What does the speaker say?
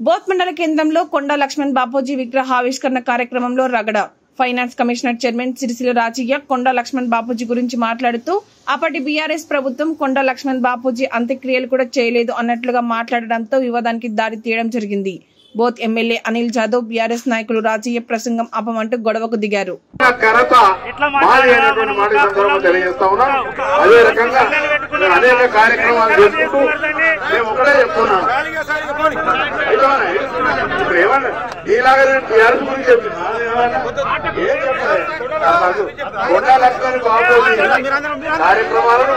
Both మండల కేంద్రంలో కొండా లక్ష్మణ్ బాపూజీ విగ్రహావిష్కరణ కార్యక్రమంలో రగడ finance commissioner chairman Sirisilla Rajaiah Konda Laxman Bapuji గురించి మాట్లాడుతూ అప్పటి బీఆర్ఎస్ ప్రభుత్వం కొండా లక్ష్మణ్ బాపూజీ అంత్యక్రియలు కూడా చేయలేదు అన్నట్లుగా మాట్లాడడంతో వివాదానికి దారి తీయడం జరిగింది. Both MLA Anil Jadhav BRS నాయకులు రాజయ్య ప్రసంగం ఆపమంటూ గొడవకు దిగారు. కార్యక్రమాలను